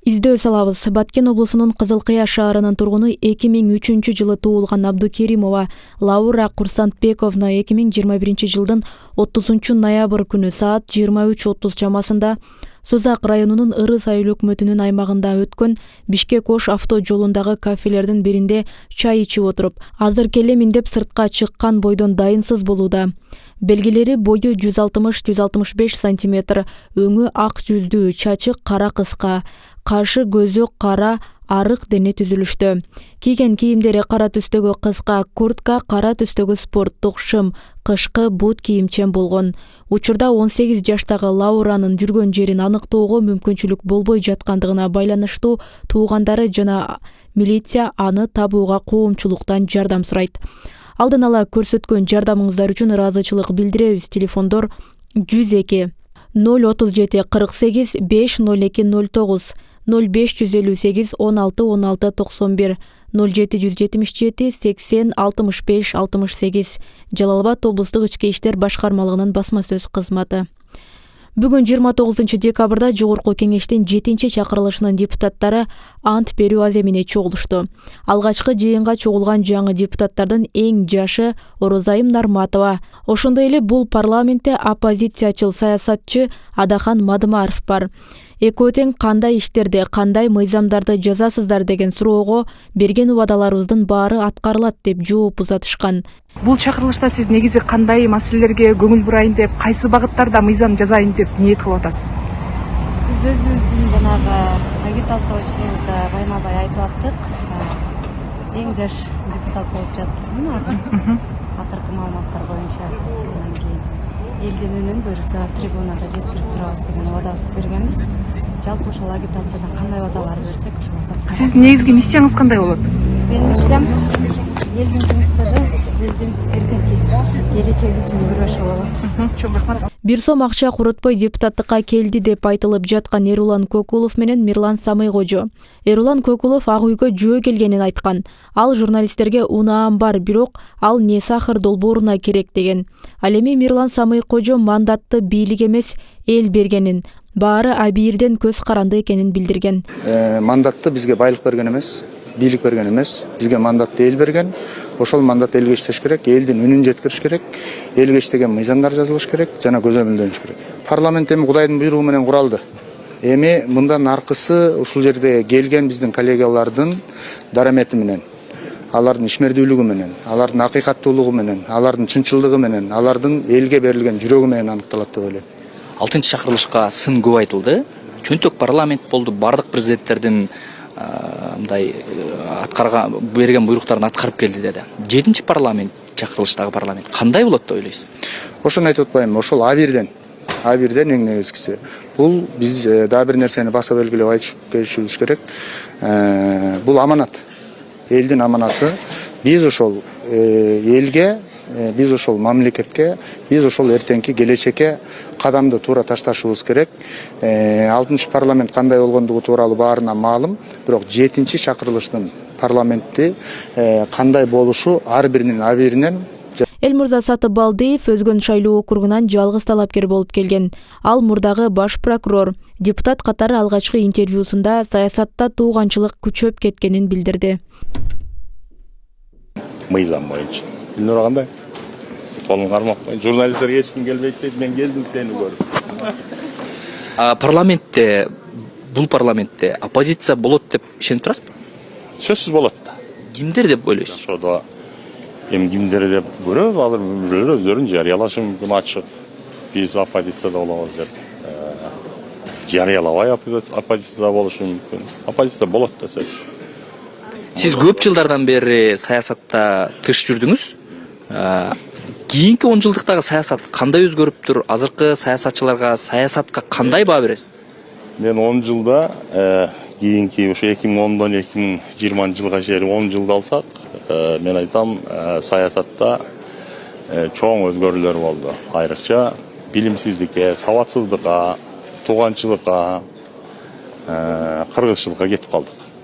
Издөө салабыз. Баткен облусунун Кызылкыя шаарынын тургуну 2003 жылы туулган Абдукеримова Лаура Курсантбековна 2021 жылдын 30 ноябрь күнү саат 23:30 чамасында Созак районунун Ырыс айыл өкмөтүнүн аймагында өткөн Бишкек-Ош авто жолундагы кафелердин биринде чай ичип отуруп, азыр келемин деп сыртка чыккан бойдон дайынсыз болууда. Белгилери бою 160-165 сантиметр, өңү ак жүздүү, чачы кара кыска, кашы көзү кара, арык дене түзүлүштө. Кийген кийимдери кара түстөгү кыска куртка, кара түстөгү спорттук шым, кышкы бут кийимчен болгон. Учурда 18 жаштагы Лауранын жүргөн жерин аныктоого мүмкүнчүлүк болбой жаткандыгына байланыштуу туугандары жана милиция аны табууга коомчулуктан жардам сурайт. Алдын ала көрсөткөн жардамыңыздар үчүн ыраазычылык билдиребиз. Телефондор 102 037 48 50209 0558 16 16 91 0777 80 65 68 Жалал-Абад облустук ички иштер башкармалыгынын басма сөз кызматы. Бүгүн 29 декабрда Жогорку кеңештин 7-чи чакырылышынын депутаттары ант берүү аземине чогулушту. Алгачкы жыйынга чогулган жаңы депутаттардын эң жашы Орозайым Нарматова. Ошондой эле бул парламентте оппозициячыл саясатчы Адахан Мадымаров бар. Экөө тең кандай иштерде, кандай мыйзамдарды жазасыздар деген суроого берген убадаларыбыздын баары аткарылат деп жооп узатышкан. Бул чакырылышта сиз негизи кандай маселелерге көңүл бурайын деп, кайсы багыттарда мыйзам жазайын деп ниет кылып атасыз? Биз өзүбүздүн жанагы агитация учурубузда байма-бай айтып аттык. Эң жаш депутат болуп жатырмын азыр. Акыркы маалыматтар боюнча. Элдин үнүн буюрса трибунада жеткирип турабыз деген убадабызды бергенбиз. Жалпы ошол агитациядан кандай убадаларды берсек ошолорду. Сиздин негизги миссияңыз кандай болот? Менин миссиям элдин тынчтыгы, элдин эркинки, келечеги үчүн күрөшүү болот. Чоң рахмат. Бир сом акча курутпой депутаттыкка келди деп айтылып жаткан Эрулан Көкулов менен Мирлан Самыйкожо. Эрулан Көкулов ак үйгө жөө келгенин айткан. Ал журналисттерге унаам бар, бирок ал не сахар долбооруна керек деген. Ал эми Мирлан Самыйкожо мандатты бийлик эмес, эл бергенин, баары абийирден көз каранды экенин билдирген. Мандатты бизге байлык берген эмес, бийлик берген эмес, бизге мандатты эл берген. Ошол мандат элге иштеш керек, элдин үнүн жеткириш керек, элге иштеген мыйзамдар жазылыш керек, жана көзөмөлдөнүш керек. Парламент эми Кудайдын буйругу менен куралды. Эми мындан аркысы ушул жерде келген биздин коллегалардын дарамети менен, алардын ишмердүүлүгү менен, алардын акыйкаттуулугу менен, алардын чынчылдыгы менен, алардын элге берилген жүрөгү менен аныкталат деп ойлойм. 6-чы чакырылышка сын көп айтылды. Чөнтөк парламент болду, бардык президенттердин мындай аткарга берген буйруктарын аткарып келди деди. 7-чи парламент, чакырылыштагы парламент кандай болот деп ойлойсуз? Ошону айтып атпаймынбы? Ошол абирден эң негизгиси. Бул биз дагы бир нерсени баса белгилеп айтышып кетишибиз керек. Бул аманат. Элдин аманаты. Биз ошол элге, биз ошол мамлекетке, биз ошол эртеңки келечекке кадамды туура ташташыбыз керек. 6-чы парламент кандай болгондугу тууралуу баарына маалым, бирок 7-чи чакырылыштын парламентти кандай болушу ар биринин абийиринен. Элмурза Сатыбалдиев өзгөн шайлоо округунан жалгыз талапкер болуп келген. Ал мурдагы баш прокурор. Депутат катары алгачкы интервьюсунда саясатта тууганчылык күчөп кеткенин билдирди. Мыйзам боюнча. Билнур кандай? Колун кармакпай. Журналисттерге эч ким келбейт дейт, мен келдим сени көрүп. Парламентте, бул парламентте оппозиция болот деп ишенип турасызбы? Сөзсүз болот да. Кимдер деп ойлойсуз? Ошодо эми кимдер деп көрөбүз, алар бирөө өздөрүн жарыялашы мүмкүн ачык. Биз оппозицияда болобуз деп. Жарыялабай оппозицияда болушу мүмкүн. Оппозиция болот да сөз. Сиз көп жылдардан бери саясатта тыш жүрдүңүз. Кийинки 10 жылдыктагы саясат кандай өзгөрүптүр? Азыркы саясатчыларга, саясатка кандай баа бересиз? Мен 10 жылда кийинки ошо 2010дон 2020 жылга чейин 10 жылды алсак, мен айтсам саясатта чоң өзгөрүүлөр болду. Айрыкча билимсиздикке, сабатсыздыкка, тууганчылыкка, кыргызчылыкка кетип калдык.